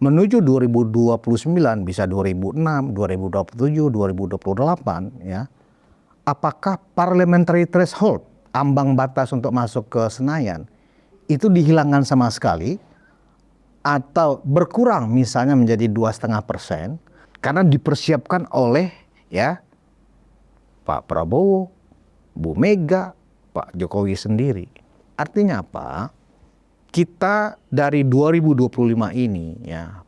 menuju 2029 bisa 2006, 2027, 2028 ya. Apakah parliamentary threshold, ambang batas untuk masuk ke Senayan itu dihilangkan sama sekali atau berkurang misalnya menjadi 2,5% karena dipersiapkan oleh ya Pak Prabowo, Bu Mega, Pak Jokowi sendiri. Artinya apa? Kita dari 2025 ini ya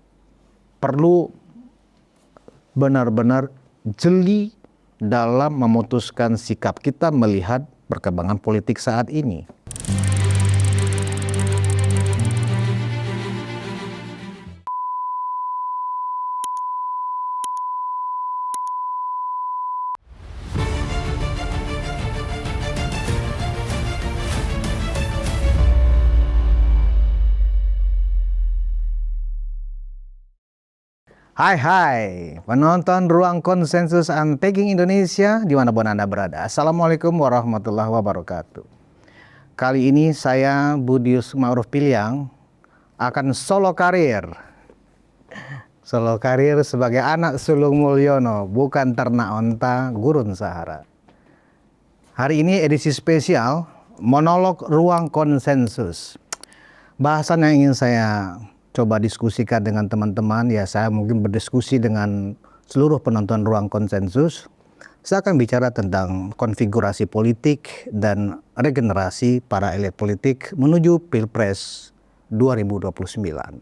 perlu benar-benar jeli dalam memutuskan sikap kita melihat perkembangan politik saat ini. Hai penonton Ruang Konsensus Unpacking Indonesia dimanapun Anda berada. Assalamualaikum warahmatullahi wabarakatuh. Kali ini saya Budius Ma'ruf Piliang akan solo karir. Solo karir sebagai anak sulung Mulyono, bukan ternak onta gurun Sahara. Hari ini edisi spesial monolog Ruang Konsensus. Bahasan yang ingin saya coba diskusikan dengan teman-teman, ya saya mungkin berdiskusi dengan seluruh penonton Ruang Konsensus. Saya akan bicara tentang konfigurasi politik dan regenerasi para elit politik menuju Pilpres 2029.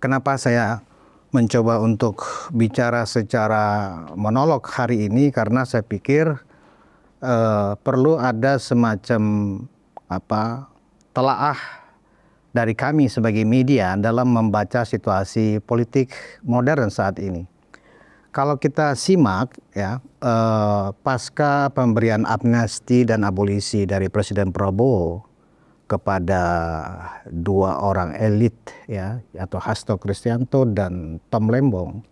Kenapa saya mencoba untuk bicara secara monolog hari ini? Karena saya pikir perlu ada semacam telaah dari kami sebagai media dalam membaca situasi politik modern saat ini. Kalau kita simak ya pasca pemberian amnesti dan abolisi dari Presiden Prabowo kepada dua orang elit ya, atau Hasto Kristianto dan Tom Lembong,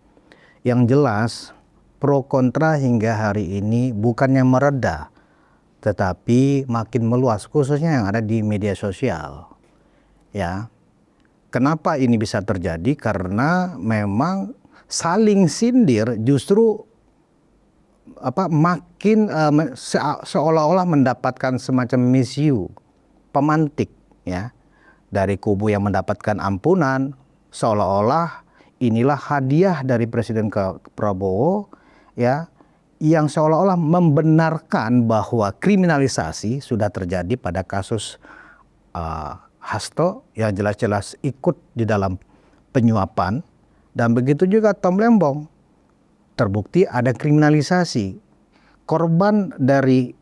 yang jelas pro kontra hingga hari ini bukannya mereda tetapi makin meluas, khususnya yang ada di media sosial. Ya, kenapa ini bisa terjadi? Karena memang saling sindir justru makin seolah-olah mendapatkan semacam misiu pemantik ya dari kubu yang mendapatkan ampunan, seolah-olah inilah hadiah dari Presiden Prabowo ya, yang seolah-olah membenarkan bahwa kriminalisasi sudah terjadi pada kasus Hasto yang jelas-jelas ikut di dalam penyuapan, dan begitu juga Tom Lembong terbukti ada kriminalisasi. Korban dari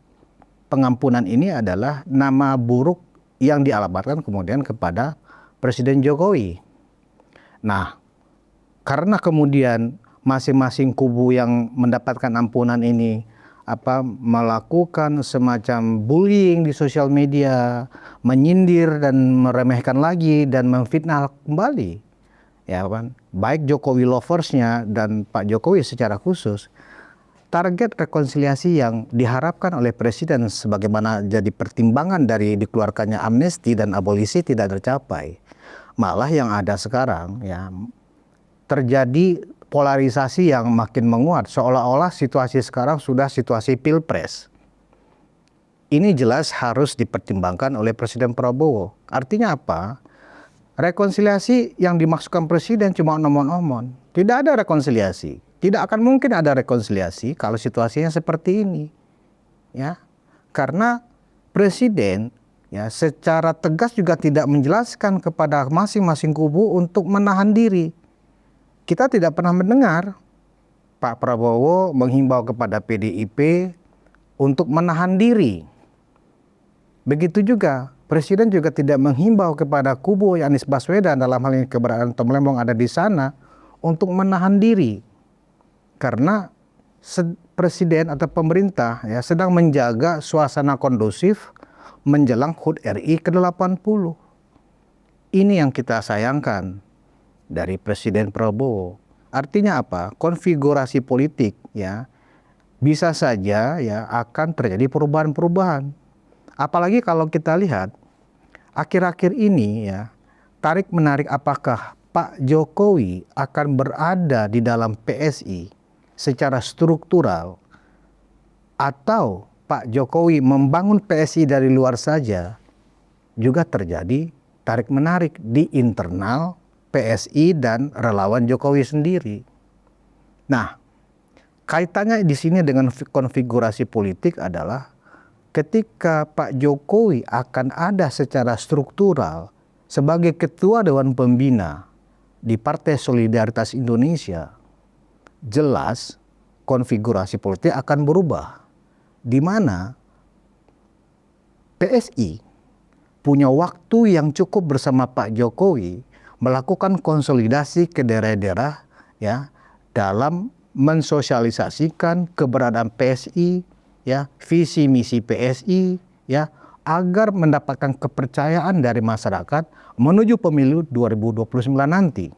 pengampunan ini adalah nama buruk yang dialamatkan kemudian kepada Presiden Jokowi. Nah, karena kemudian masing-masing kubu yang mendapatkan ampunan ini melakukan semacam bullying di sosial media, menyindir dan meremehkan lagi dan memfitnah kembali, ya kan? Baik Jokowi loversnya dan Pak Jokowi secara khusus. Target rekonsiliasi yang diharapkan oleh Presiden sebagaimana jadi pertimbangan dari dikeluarkannya amnesti dan abolisi tidak tercapai. Malah yang ada sekarang ya terjadi polarisasi yang makin menguat, seolah-olah situasi sekarang sudah situasi Pilpres. Ini jelas harus dipertimbangkan oleh Presiden Prabowo. Artinya apa? Rekonsiliasi yang dimaksudkan Presiden cuma omong-omong. Tidak ada rekonsiliasi. Tidak akan mungkin ada rekonsiliasi kalau situasinya seperti ini. Ya. Karena Presiden ya secara tegas juga tidak menjelaskan kepada masing-masing kubu untuk menahan diri. Kita tidak pernah mendengar Pak Prabowo menghimbau kepada PDIP untuk menahan diri. Begitu juga Presiden juga tidak menghimbau kepada kubu Anies Baswedan, dalam hal ini keberadaan Tom Lembong ada di sana, untuk menahan diri. Karena Presiden atau pemerintah ya sedang menjaga suasana kondusif menjelang HUT RI ke-80. Ini yang kita sayangkan dari Presiden Prabowo. Artinya apa? Konfigurasi politik ya bisa saja ya akan terjadi perubahan-perubahan. Apalagi kalau kita lihat akhir-akhir ini ya tarik menarik apakah Pak Jokowi akan berada di dalam PSI secara struktural atau Pak Jokowi membangun PSI dari luar saja, juga terjadi tarik-menarik di internal PSI dan relawan Jokowi sendiri. Nah, kaitannya di sini dengan konfigurasi politik adalah ketika Pak Jokowi akan ada secara struktural sebagai Ketua Dewan Pembina di Partai Solidaritas Indonesia, jelas konfigurasi politik akan berubah, di mana PSI punya waktu yang cukup bersama Pak Jokowi melakukan konsolidasi ke daerah-daerah ya dalam mensosialisasikan keberadaan PSI ya, visi misi PSI ya, agar mendapatkan kepercayaan dari masyarakat menuju pemilu 2029 nanti.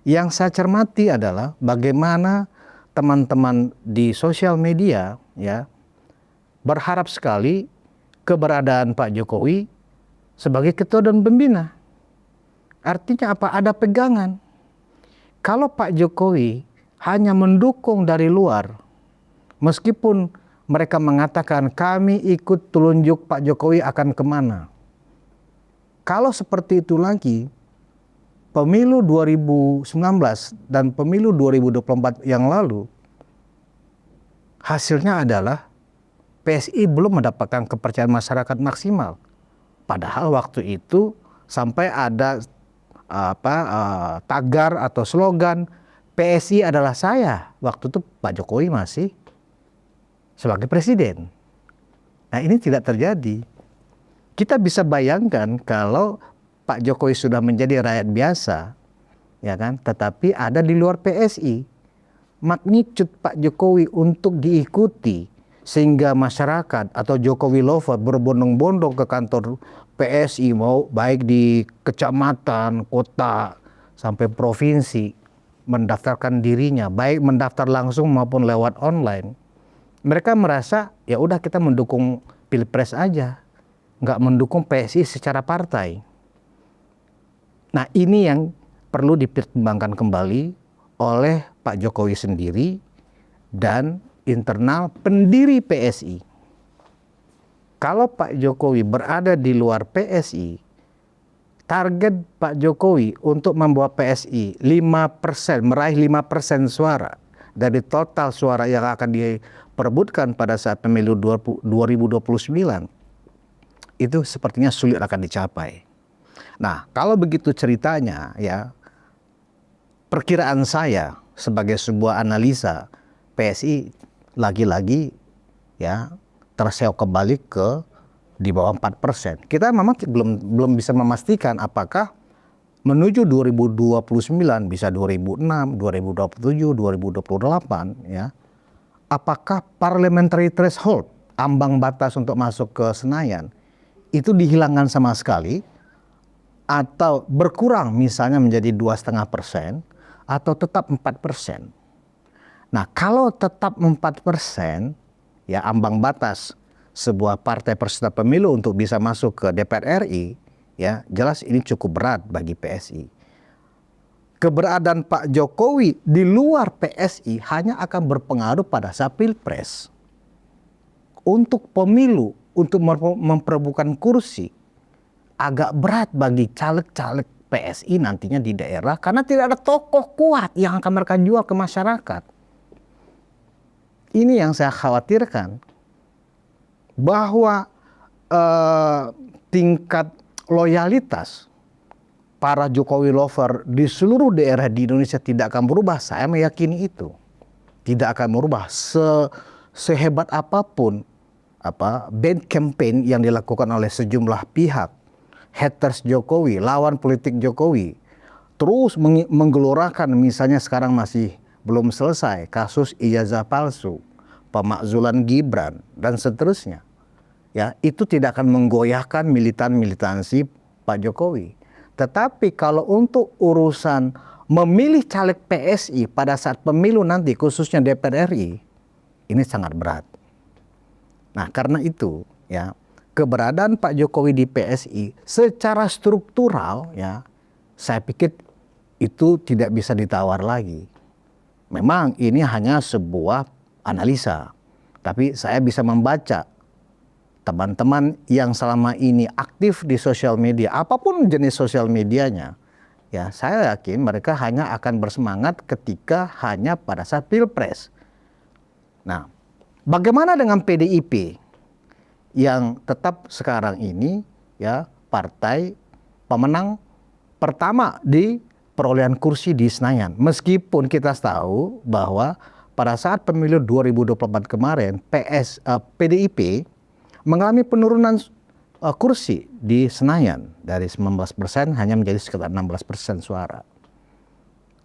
Yang saya cermati adalah bagaimana teman-teman di sosial media ya berharap sekali keberadaan Pak Jokowi sebagai ketua dan pembina. Artinya apa? Ada pegangan. Kalau Pak Jokowi hanya mendukung dari luar, meskipun mereka mengatakan kami ikut telunjuk Pak Jokowi akan kemana. Kalau seperti itu lagi, pemilu 2019 dan pemilu 2024 yang lalu, hasilnya adalah PSI belum mendapatkan kepercayaan masyarakat maksimal. Padahal waktu itu sampai ada tagar atau slogan PSI adalah saya. Waktu itu Pak Jokowi masih sebagai presiden. Nah, ini tidak terjadi. Kita bisa bayangkan kalau Pak Jokowi sudah menjadi rakyat biasa, ya kan, tetapi ada di luar PSI. Magnitude Pak Jokowi untuk diikuti sehingga masyarakat atau Jokowi lover berbondong-bondong ke kantor PSI, mau baik di kecamatan, kota, sampai provinsi, mendaftarkan dirinya, baik mendaftar langsung maupun lewat online. Mereka merasa ya udah kita mendukung Pilpres aja, nggak mendukung PSI secara partai. Nah, ini yang perlu dipertimbangkan kembali oleh Pak Jokowi sendiri dan internal pendiri PSI. Kalau Pak Jokowi berada di luar PSI, target Pak Jokowi untuk membawa PSI 5%, meraih 5% suara dari total suara yang akan diperebutkan pada saat pemilu 2029, itu sepertinya sulit akan dicapai. Nah, kalau begitu ceritanya ya, perkiraan saya sebagai sebuah analisa, PSI lagi-lagi ya terseok kembali ke di bawah 4%. Kita memang belum bisa memastikan apakah menuju 2029 bisa 2006, 2027, 2028 ya. Apakah parliamentary threshold, ambang batas untuk masuk ke Senayan itu dihilangkan sama sekali atau berkurang misalnya menjadi 2,5% atau tetap 4%. Nah, kalau tetap 4%, ya ambang batas sebuah partai peserta pemilu untuk bisa masuk ke DPR RI, ya jelas ini cukup berat bagi PSI. Keberadaan Pak Jokowi di luar PSI hanya akan berpengaruh pada saat Pilpres. Untuk pemilu, untuk memperebutkan kursi, agak berat bagi caleg-caleg PSI nantinya di daerah karena tidak ada tokoh kuat yang akan mereka jual ke masyarakat. Ini yang saya khawatirkan, bahwa tingkat loyalitas para Jokowi lover di seluruh daerah di Indonesia tidak akan berubah. Saya meyakini itu tidak akan berubah sehebat apapun band campaign yang dilakukan oleh sejumlah pihak, haters Jokowi, lawan politik Jokowi, terus menggelorakan. Misalnya sekarang masih belum selesai kasus ijazah palsu, pemakzulan Gibran dan seterusnya. Ya, itu tidak akan menggoyahkan militansi Pak Jokowi. Tetapi kalau untuk urusan memilih caleg PSI pada saat pemilu nanti, khususnya DPR RI, ini sangat berat. Nah, karena itu ya, keberadaan Pak Jokowi di PSI secara struktural ya, saya pikir itu tidak bisa ditawar lagi. Memang ini hanya sebuah analisa, tapi saya bisa membaca teman-teman yang selama ini aktif di sosial media, apapun jenis sosial medianya, ya saya yakin mereka hanya akan bersemangat ketika hanya pada saat Pilpres. Nah, bagaimana dengan PDIP yang tetap sekarang ini ya partai pemenang pertama di perolehan kursi di Senayan. Meskipun kita tahu bahwa pada saat pemilu 2024 kemarin PDIP mengalami penurunan kursi di Senayan dari 19% hanya menjadi sekitar 16% suara.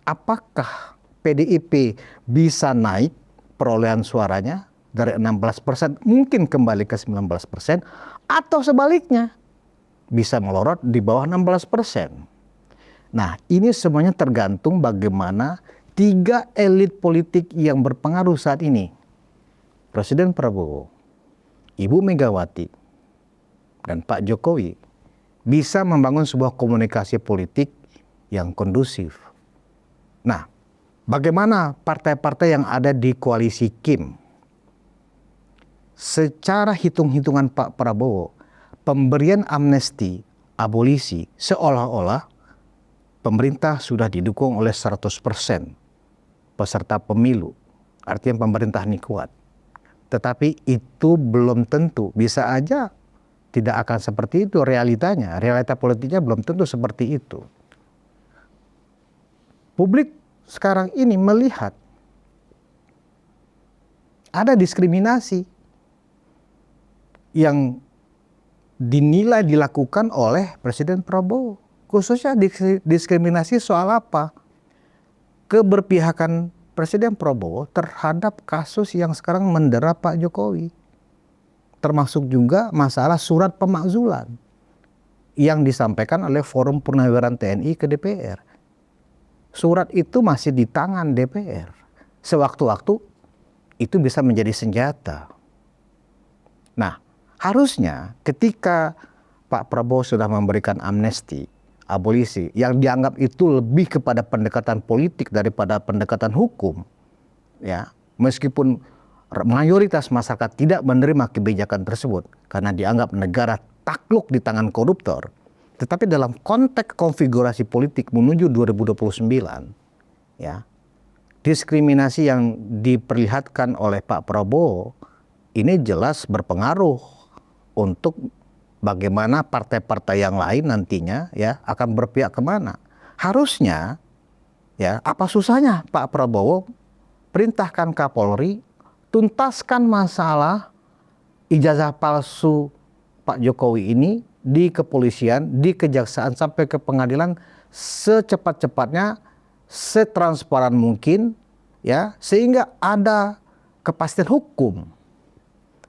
Apakah PDIP bisa naik perolehan suaranya dari 16% mungkin kembali ke 19% atau sebaliknya bisa melorot di bawah 16%. Nah, ini semuanya tergantung bagaimana tiga elit politik yang berpengaruh saat ini. Presiden Prabowo, Ibu Megawati, dan Pak Jokowi bisa membangun sebuah komunikasi politik yang kondusif. Nah, bagaimana partai-partai yang ada di koalisi Kim? Secara hitung-hitungan Pak Prabowo, pemberian amnesti, abolisi, seolah-olah pemerintah sudah didukung oleh 100% peserta pemilu. Artinya pemerintah ini kuat. Tetapi itu belum tentu. Bisa aja tidak akan seperti itu realitanya. Realita politiknya belum tentu seperti itu. Publik sekarang ini melihat ada diskriminasi yang dinilai dilakukan oleh Presiden Prabowo. Khususnya diskriminasi soal apa? Keberpihakan Presiden Prabowo terhadap kasus yang sekarang mendera Pak Jokowi. Termasuk juga masalah surat pemakzulan yang disampaikan oleh Forum Purnawiran TNI ke DPR. Surat itu masih di tangan DPR. Sewaktu-waktu itu bisa menjadi senjata. Nah, harusnya ketika Pak Prabowo sudah memberikan amnesti, abolisi, yang dianggap itu lebih kepada pendekatan politik daripada pendekatan hukum, ya, meskipun mayoritas masyarakat tidak menerima kebijakan tersebut karena dianggap negara takluk di tangan koruptor, tetapi dalam konteks konfigurasi politik menuju 2029, ya, diskriminasi yang diperlihatkan oleh Pak Prabowo ini jelas berpengaruh untuk bagaimana partai-partai yang lain nantinya ya akan berpihak kemana. Harusnya ya apa susahnya Pak Prabowo perintahkan Kapolri tuntaskan masalah ijazah palsu Pak Jokowi ini di kepolisian, di kejaksaan sampai ke pengadilan secepat-cepatnya, setransparan mungkin ya sehingga ada kepastian hukum.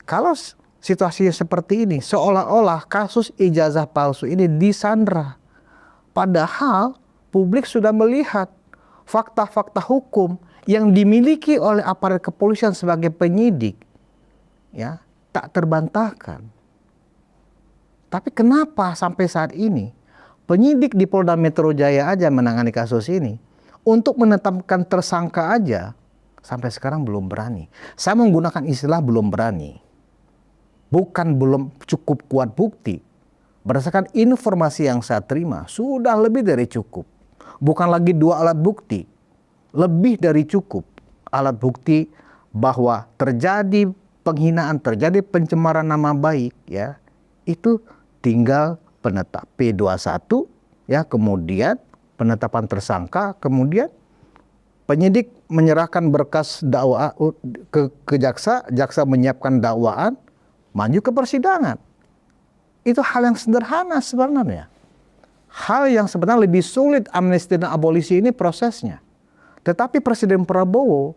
Kalau situasinya seperti ini, seolah-olah kasus ijazah palsu ini disandra. Padahal publik sudah melihat fakta-fakta hukum yang dimiliki oleh aparat kepolisian sebagai penyidik, ya, tak terbantahkan. Tapi kenapa sampai saat ini penyidik di Polda Metro Jaya aja menangani kasus ini, untuk menetapkan tersangka aja sampai sekarang belum berani. Saya menggunakan istilah belum berani. Bukan belum cukup kuat bukti. Berdasarkan informasi yang saya terima, sudah lebih dari cukup. Bukan lagi 2 alat bukti, lebih dari cukup alat bukti bahwa terjadi penghinaan, terjadi pencemaran nama baik, ya, itu tinggal penetap P21, ya, kemudian penetapan tersangka, kemudian penyidik menyerahkan berkas dakwaan ke jaksa, jaksa menyiapkan dakwaan, maju ke persidangan. Itu hal yang sederhana sebenarnya. Hal yang sebenarnya lebih sulit amnesti dan abolisi ini prosesnya. Tetapi Presiden Prabowo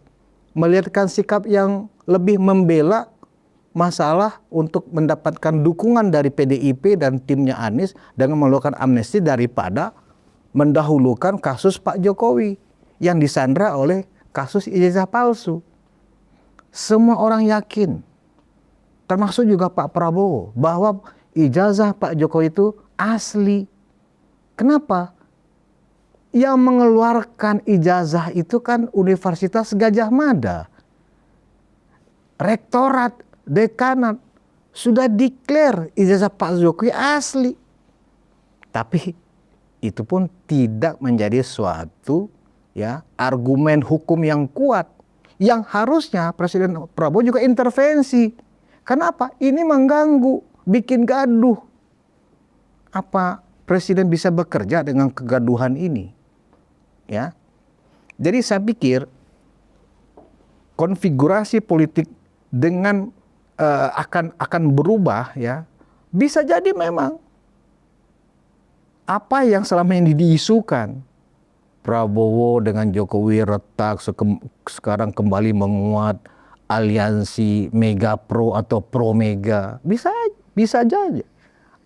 melihatkan sikap yang lebih membela masalah untuk mendapatkan dukungan dari PDIP dan timnya Anies dengan melakukan amnesti daripada mendahulukan kasus Pak Jokowi yang disandra oleh kasus ijazah palsu. Semua orang yakin, termasuk juga Pak Prabowo, bahwa ijazah Pak Jokowi itu asli. Kenapa? Yang mengeluarkan ijazah itu kan Universitas Gajah Mada. Rektorat, dekanat sudah declare ijazah Pak Jokowi asli. Tapi itu pun tidak menjadi suatu argumen hukum yang kuat. Yang harusnya Presiden Prabowo juga intervensi. Kenapa? Ini mengganggu, bikin gaduh. Apa Presiden bisa bekerja dengan kegaduhan ini? Ya. Jadi saya pikir konfigurasi politik dengan akan berubah, ya. Bisa jadi memang apa yang selama ini diisukan Prabowo dengan Jokowi retak, sekarang kembali menguat aliansi Mega Pro atau Pro Mega, bisa jadi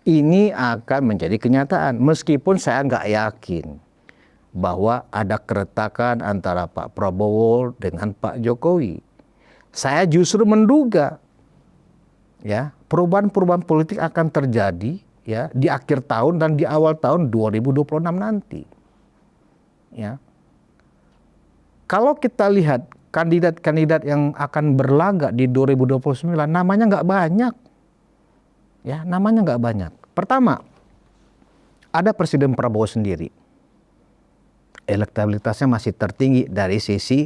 ini akan menjadi kenyataan, meskipun saya nggak yakin bahwa ada keretakan antara Pak Prabowo dengan Pak Jokowi. Saya justru menduga perubahan-perubahan politik akan terjadi di akhir tahun dan di awal tahun 2026 nanti. Ya. Kalau kita lihat kandidat-kandidat yang akan berlaga di 2029, namanya nggak banyak. Ya, namanya nggak banyak. Pertama, ada Presiden Prabowo sendiri. Elektabilitasnya masih tertinggi dari sisi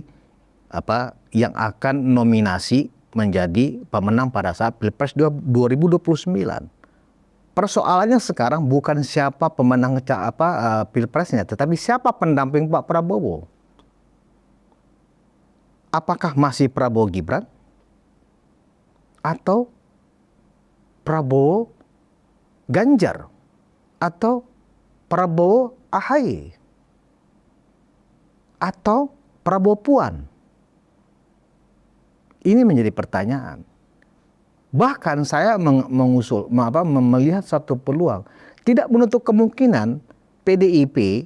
yang akan nominasi menjadi pemenang pada saat Pilpres 2029. Persoalannya sekarang bukan siapa pemenang Pilpresnya, tetapi siapa pendamping Pak Prabowo. Apakah masih Prabowo Gibran atau Prabowo Ganjar atau Prabowo AHY atau Prabowo Puan? Ini menjadi pertanyaan. Bahkan saya melihat satu peluang, tidak menutup kemungkinan PDIP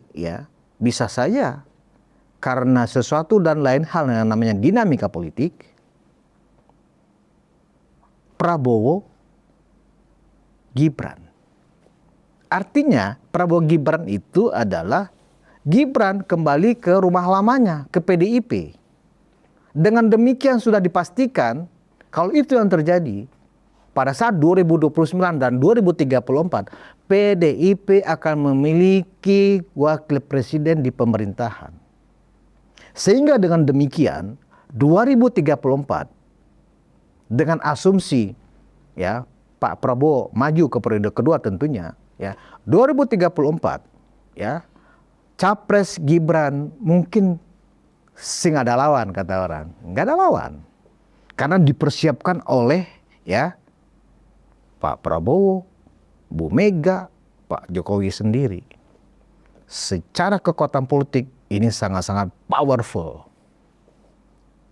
bisa saja karena sesuatu dan lain hal yang namanya dinamika politik, Prabowo Gibran. Artinya Prabowo Gibran itu adalah Gibran kembali ke rumah lamanya, ke PDIP. Dengan demikian sudah dipastikan kalau itu yang terjadi pada saat 2029 dan 2034, PDIP akan memiliki wakil presiden di pemerintahan. Sehingga dengan demikian 2034 dengan asumsi Pak Prabowo maju ke periode kedua tentunya 2034 Capres Gibran mungkin nggak ada lawan, kata orang. Nggak ada lawan. Karena dipersiapkan oleh Pak Prabowo, Bu Mega, Pak Jokowi sendiri. Secara kekuatan politik ini sangat-sangat powerful.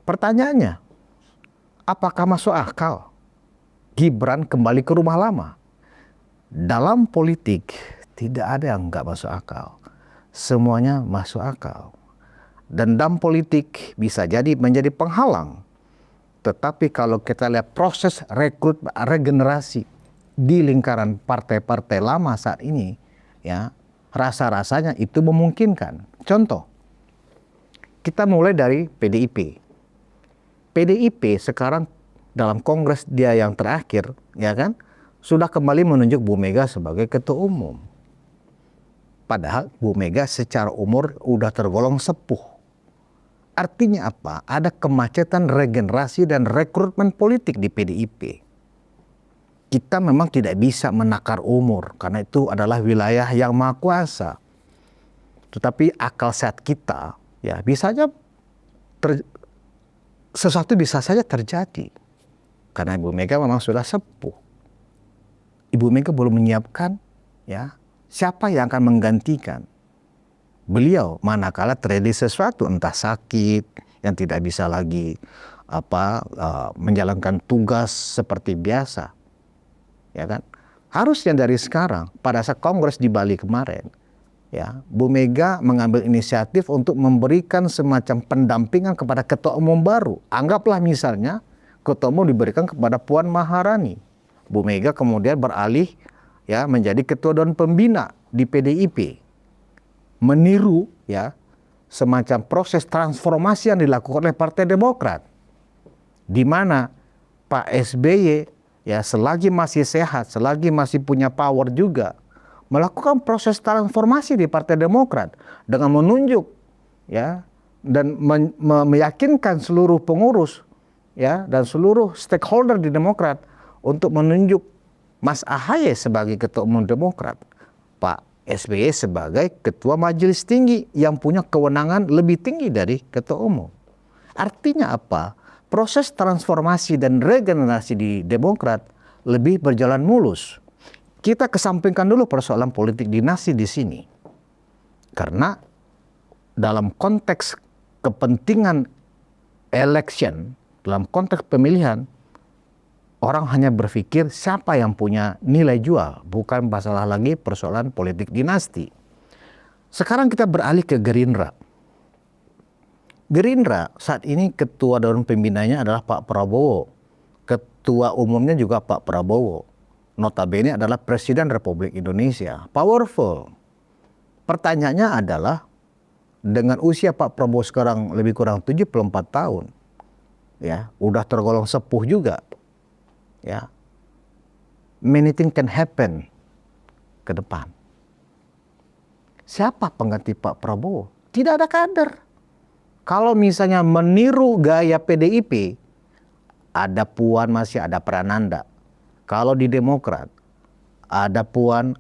Pertanyaannya, apakah masuk akal Gibran kembali ke rumah lama? Dalam politik tidak ada yang nggak masuk akal. Semuanya masuk akal. Dan dalam politik bisa jadi menjadi penghalang. Tetapi kalau kita lihat proses regenerasi di lingkaran partai-partai lama saat ini, rasa-rasanya itu memungkinkan. Contoh, kita mulai dari PDIP. PDIP sekarang dalam kongres dia yang terakhir, sudah kembali menunjuk Bu Mega sebagai ketua umum. Padahal Bu Mega secara umur udah tergolong sepuh. Artinya apa? Ada kemacetan regenerasi dan rekrutmen politik di PDIP. Kita memang tidak bisa menakar umur, karena itu adalah wilayah yang maha kuasa. Tetapi akal sehat kita, bisa saja sesuatu bisa saja terjadi. Karena Ibu Mega memang sudah sepuh. Ibu Mega belum menyiapkan siapa yang akan menggantikan beliau manakala terjadi sesuatu, entah sakit yang tidak bisa lagi menjalankan tugas seperti biasa, harusnya dari sekarang pada saat kongres di Bali kemarin, Bu Mega mengambil inisiatif untuk memberikan semacam pendampingan kepada ketua umum baru. Anggaplah misalnya ketua umum diberikan kepada Puan Maharani, Bu Mega kemudian beralih menjadi ketua dewan pembina di PDIP. meniru ya semacam proses transformasi yang dilakukan oleh Partai Demokrat, di mana Pak SBY ya selagi masih sehat, selagi masih punya power juga, melakukan proses transformasi di Partai Demokrat dengan menunjuk ya dan meyakinkan seluruh pengurus ya dan seluruh stakeholder di Demokrat untuk menunjuk Mas AHY sebagai Ketua Umum Demokrat, Pak SBY sebagai Ketua Majelis Tinggi yang punya kewenangan lebih tinggi dari Ketua Umum. Artinya apa? Proses transformasi dan regenerasi di Demokrat lebih berjalan mulus. Kita kesampingkan dulu persoalan politik dinasti di sini. Karena dalam konteks kepentingan election, dalam konteks pemilihan, orang hanya berpikir siapa yang punya nilai jual, bukan masalah lagi persoalan politik dinasti. Sekarang kita beralih ke Gerindra. Gerindra saat ini ketua dewan pembinanya adalah Pak Prabowo. Ketua umumnya juga Pak Prabowo. Notabene adalah Presiden Republik Indonesia. Powerful. Pertanyaannya adalah, dengan usia Pak Prabowo sekarang lebih kurang 74 tahun, ya, udah tergolong sepuh juga. Ya, many things can happen ke depan. Siapa pengganti Pak Prabowo? Tidak ada kader. Kalau misalnya meniru gaya PDIP, ada Puan, masih ada Prananda. Kalau di Demokrat, ada Puan,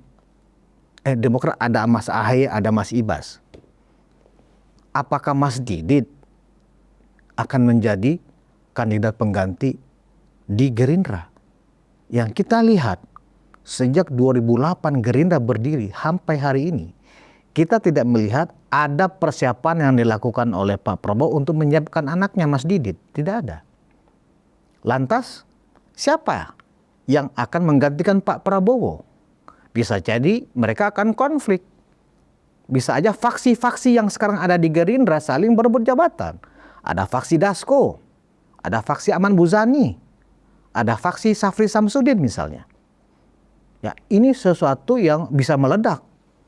Demokrat ada Mas AHY, ada Mas Ibas. Apakah Mas Didit akan menjadi kandidat pengganti di Gerindra? Yang kita lihat, sejak 2008 Gerindra berdiri sampai hari ini, kita tidak melihat ada persiapan yang dilakukan oleh Pak Prabowo untuk menyiapkan anaknya Mas Didit. Tidak ada. Lantas, siapa yang akan menggantikan Pak Prabowo? Bisa jadi mereka akan konflik. Bisa aja faksi-faksi yang sekarang ada di Gerindra saling berebut jabatan. Ada faksi Dasko, ada faksi Aman Buzani, ada faksi Safri Samsudin misalnya. Ya, ini sesuatu yang bisa meledak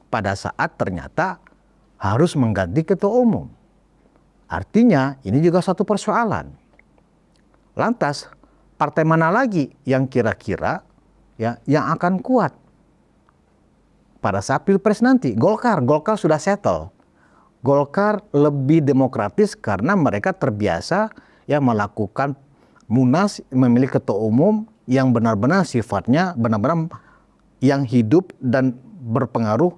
pada saat ternyata harus mengganti ketua umum. Artinya ini juga satu persoalan. Lantas partai mana lagi yang kira-kira ya yang akan kuat pada saat Pilpres nanti? Golkar sudah settle. Golkar lebih demokratis karena mereka terbiasa ya melakukan Munas, memilih ketua umum yang benar-benar sifatnya benar-benar yang hidup dan berpengaruh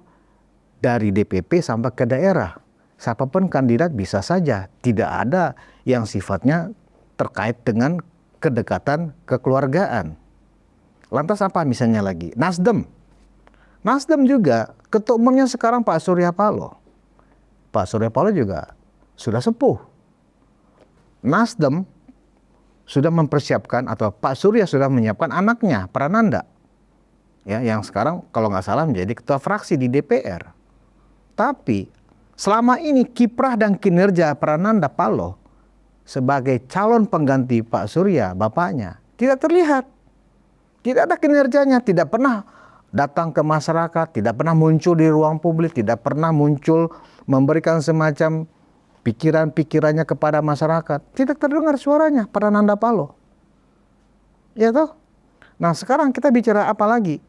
dari DPP sampai ke daerah. Siapapun kandidat bisa saja, tidak ada yang sifatnya terkait dengan kedekatan kekeluargaan. Lantas apa misalnya lagi? Nasdem juga ketua umumnya sekarang Pak Surya Paloh. Pak Surya Paloh juga sudah sepuh. Nasdem sudah mempersiapkan, atau Pak Surya sudah menyiapkan anaknya Prananda, ya, yang sekarang kalau nggak salah menjadi ketua fraksi di DPR. Tapi selama ini kiprah dan kinerja Prananda Paloh sebagai calon pengganti Pak Surya, bapaknya, tidak terlihat. Tidak ada kinerjanya, tidak pernah datang ke masyarakat, tidak pernah muncul di ruang publik, tidak pernah muncul memberikan semacam pikiran-pikirannya kepada masyarakat. Tidak terdengar suaranya Prananda Paloh. Ya toh? Nah sekarang kita bicara apa lagi?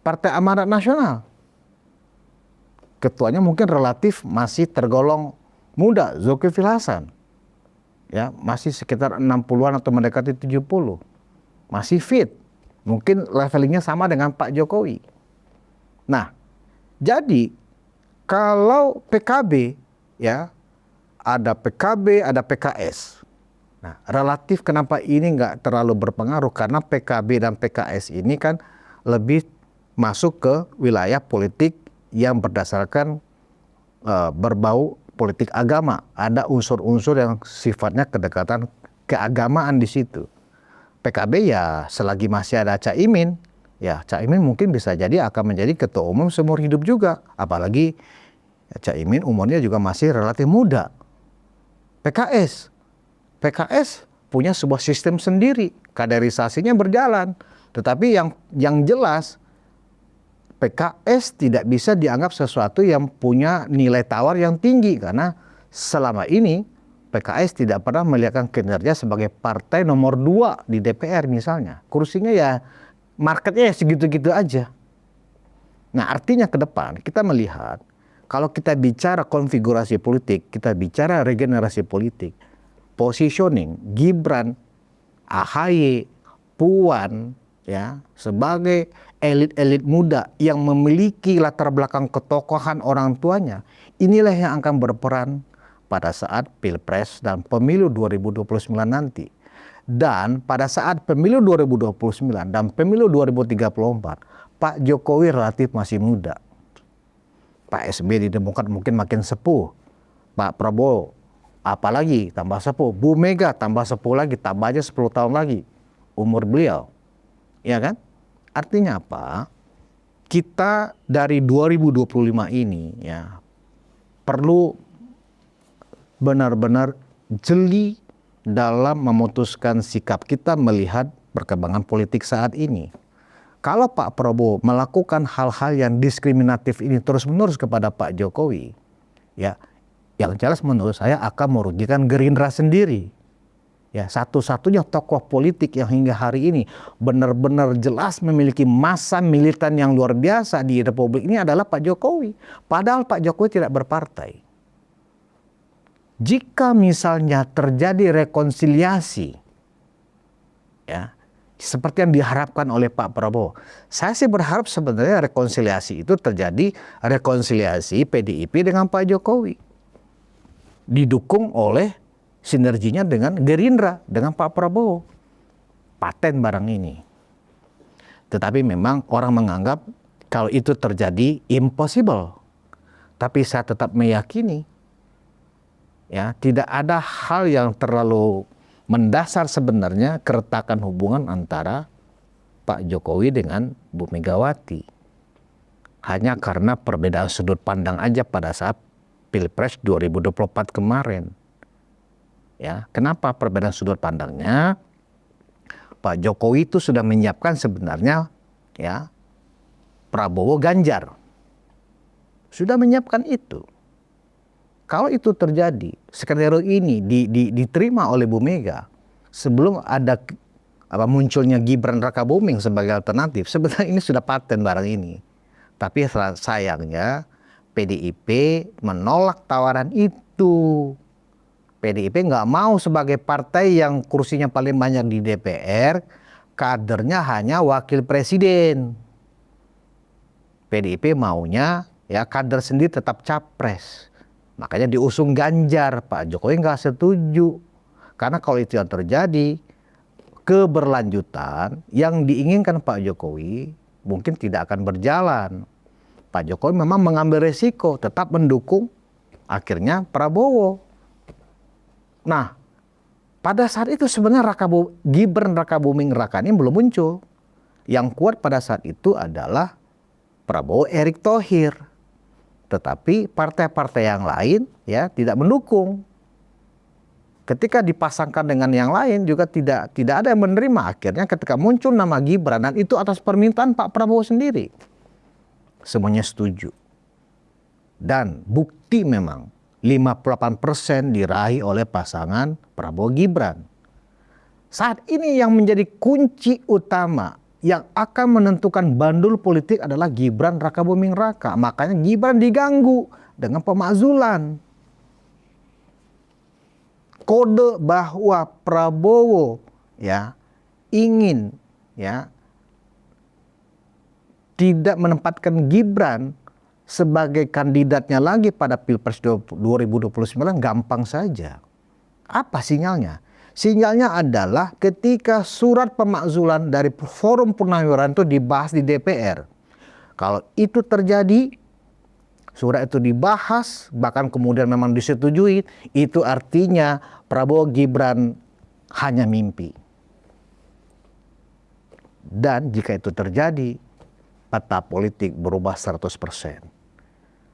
Partai Amanat Nasional. Ketuanya mungkin relatif masih tergolong muda, Zulkifli Hasan. Ya, masih sekitar 60-an atau mendekati 70. Masih fit. Mungkin levelingnya sama dengan Pak Jokowi. Nah, jadi kalau PKB, ya, ada PKB, ada PKS. Nah, relatif kenapa ini nggak terlalu berpengaruh? Karena PKB dan PKS ini kan lebih masuk ke wilayah politik yang berdasarkan berbau politik agama. Ada unsur-unsur yang sifatnya kedekatan keagamaan di situ. PKB ya selagi masih ada Caimin, ya Caimin mungkin bisa jadi akan menjadi ketua umum seumur hidup juga. Apalagi ya, Caimin umurnya juga masih relatif muda. PKS punya sebuah sistem sendiri, kaderisasinya berjalan. Tetapi yang jelas PKS tidak bisa dianggap sesuatu yang punya nilai tawar yang tinggi karena selama ini PKS tidak pernah melihatkan kinerja sebagai partai nomor 2 di DPR misalnya. Kursinya ya marketnya ya segitu-gitu aja. Nah, artinya ke depan kita melihat kalau kita bicara konfigurasi politik, kita bicara regenerasi politik, positioning Gibran, AHY, Puan ya sebagai elit-elit muda yang memiliki latar belakang ketokohan orang tuanya, inilah yang akan berperan pada saat Pilpres dan Pemilu 2029 nanti. Dan pada saat Pemilu 2029 dan Pemilu 2034, Pak Jokowi relatif masih muda. Pak SBY di Demokrat mungkin makin sepuh. Pak Prabowo apalagi tambah sepuh. Bu Mega tambah sepuh lagi, tambah aja 10 tahun lagi umur beliau. Ya kan? Artinya apa? Kita dari 2025 ini ya perlu benar-benar jeli dalam memutuskan sikap kita melihat perkembangan politik saat ini. Kalau Pak Prabowo melakukan hal-hal yang diskriminatif ini terus-menerus kepada Pak Jokowi, ya, yang jelas menurut saya akan merugikan Gerindra sendiri. Ya, satu-satunya tokoh politik yang hingga hari ini benar-benar jelas memiliki massa militan yang luar biasa di Republik ini adalah Pak Jokowi. Padahal Pak Jokowi tidak berpartai. Jika misalnya terjadi rekonsiliasi, ya, seperti yang diharapkan oleh Pak Prabowo, saya sih berharap sebenarnya rekonsiliasi itu terjadi rekonsiliasi PDIP dengan Pak Jokowi, didukung oleh sinerginya dengan Gerindra, dengan Pak Prabowo. Paten barang ini. Tetapi memang orang menganggap kalau itu terjadi impossible. Tapi saya tetap meyakini ya tidak ada hal yang terlalu mendasar sebenarnya keretakan hubungan antara Pak Jokowi dengan Bu Megawati. Hanya karena perbedaan sudut pandang aja pada saat Pilpres 2024 kemarin. Ya, kenapa perbedaan sudut pandangnya? Pak Jokowi itu sudah menyiapkan sebenarnya ya Prabowo Ganjar. Sudah menyiapkan itu. Kalau itu terjadi, skenario ini diterima oleh Bu Mega sebelum ada munculnya Gibran Rakabuming sebagai alternatif, sebenarnya ini sudah paten barang ini. Tapi sayangnya PDIP menolak tawaran itu. PDIP nggak mau sebagai partai yang kursinya paling banyak di DPR, kadernya hanya wakil presiden. PDIP maunya ya kader sendiri tetap capres. Makanya diusung Ganjar. Pak Jokowi nggak setuju. Karena kalau itu yang terjadi, keberlanjutan yang diinginkan Pak Jokowi mungkin tidak akan berjalan. Pak Jokowi memang mengambil resiko tetap mendukung akhirnya Prabowo. Nah, pada saat itu sebenarnya Gibran Rakabuming Raka ini belum muncul. Yang kuat pada saat itu adalah Prabowo Erick Thohir. Tetapi partai-partai yang lain ya tidak mendukung. Ketika dipasangkan dengan yang lain juga tidak ada yang menerima. Akhirnya ketika muncul nama Gibran dan itu atas permintaan Pak Prabowo sendiri. Semuanya setuju. Dan bukti memang 58% diraih oleh pasangan Prabowo Gibran. Saat ini yang menjadi kunci utama yang akan menentukan bandul politik adalah Gibran Rakabuming Raka. Makanya Gibran diganggu dengan pemakzulan. Kode bahwa Prabowo ya ingin ya tidak menempatkan Gibran sebagai kandidatnya lagi pada Pilpres 2029 gampang saja. Apa sinyalnya? Sinyalnya adalah ketika surat pemakzulan dari Forum Purnawiran itu dibahas di DPR. Kalau itu terjadi, surat itu dibahas, bahkan kemudian memang disetujui, itu artinya Prabowo Gibran hanya mimpi. Dan jika itu terjadi, peta politik berubah 100%.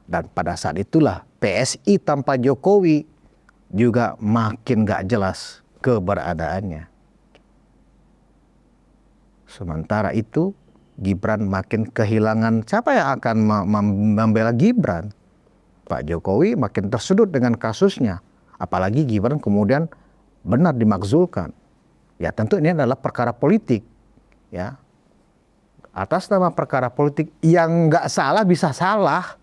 Dan pada saat itulah PSI tanpa Jokowi juga makin gak jelas keberadaannya. Sementara itu Gibran makin kehilangan, siapa yang akan membela Gibran? Pak Jokowi makin tersudut dengan kasusnya. Apalagi Gibran kemudian benar dimakzulkan. Ya tentu ini adalah perkara politik. Ya, atas nama perkara politik yang nggak salah bisa salah.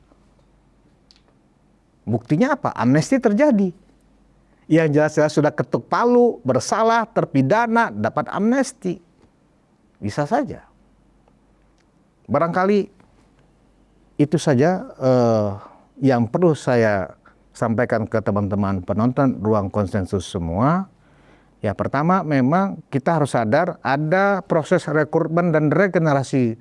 Buktinya apa? Amnesti terjadi. Yang jelas-jelas sudah ketuk palu, bersalah, terpidana, dapat amnesti. Bisa saja. Barangkali itu saja yang perlu saya sampaikan ke teman-teman penonton Ruang Konsensus semua. Ya, pertama memang kita harus sadar ada proses rekrutmen dan regenerasi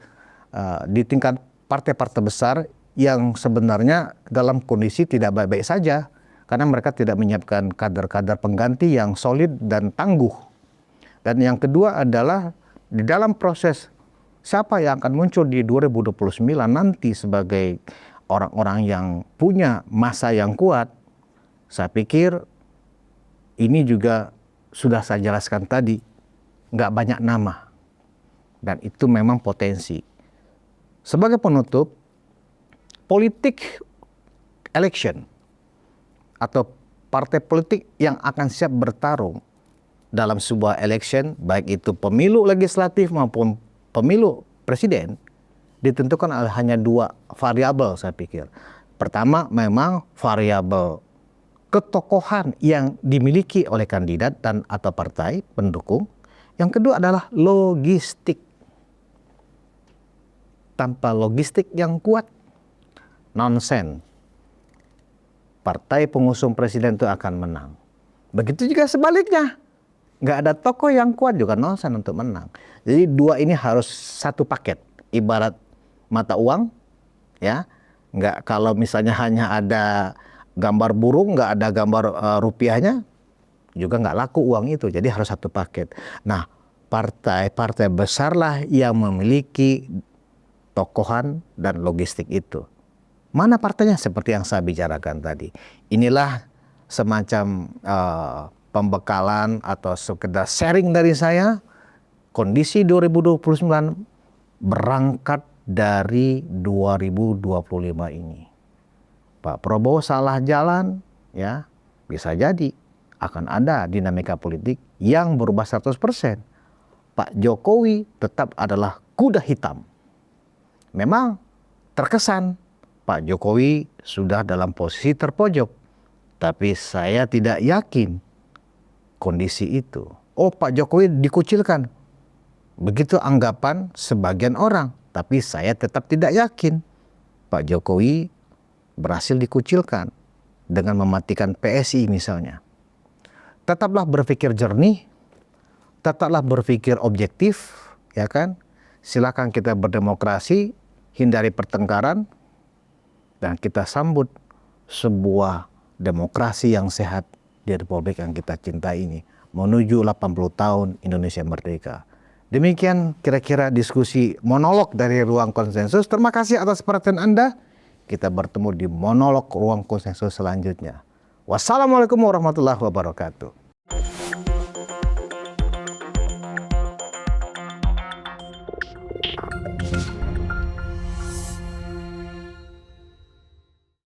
di tingkat partai-partai besar yang sebenarnya dalam kondisi tidak baik-baik saja karena mereka tidak menyiapkan kader-kader pengganti yang solid dan tangguh. Dan yang kedua adalah di dalam proses siapa yang akan muncul di 2029 nanti sebagai orang-orang yang punya masa yang kuat, saya pikir ini juga sudah saya jelaskan tadi, nggak banyak nama. Dan itu memang potensi. Sebagai penutup, politik election atau partai politik yang akan siap bertarung dalam sebuah election, baik itu pemilu legislatif maupun pemilu presiden, ditentukan oleh hanya dua variabel saya pikir. Pertama memang variabel ketokohan yang dimiliki oleh kandidat dan atau partai pendukung. Yang kedua adalah logistik. Tanpa logistik yang kuat, nonsen. Partai pengusung presiden itu akan menang. Begitu juga sebaliknya. Nggak ada tokoh yang kuat juga nonsen untuk menang. Jadi dua ini harus satu paket. Ibarat mata uang, ya. Nggak, kalau misalnya hanya ada gambar burung, nggak ada gambar rupiahnya, juga nggak laku uang itu. Jadi harus satu paket. Nah, partai-partai besarlah yang memiliki tokohan dan logistik itu. Mana partainya? Seperti yang saya bicarakan tadi. Inilah semacam pembekalan atau sekedar sharing dari saya. Kondisi 2029 berangkat dari 2025 ini. Pak Prabowo salah jalan, ya bisa jadi akan ada dinamika politik yang berubah 100%. Pak Jokowi tetap adalah kuda hitam. Memang terkesan Pak Jokowi sudah dalam posisi terpojok, tapi saya tidak yakin kondisi itu. Oh, Pak Jokowi dikucilkan. Begitu anggapan sebagian orang, tapi saya tetap tidak yakin Pak Jokowi berhasil dikucilkan dengan mematikan PSI misalnya. Tetaplah berpikir jernih, tetaplah berpikir objektif, ya kan? Silakan kita berdemokrasi, hindari pertengkaran, dan kita sambut sebuah demokrasi yang sehat di Republik yang kita cintai ini menuju 80 tahun Indonesia merdeka. Demikian kira-kira diskusi monolog dari Ruang Konsensus. Terima kasih atas perhatian Anda. Kita bertemu di monolog Ruang Konsensus selanjutnya. Wassalamualaikum warahmatullahi wabarakatuh.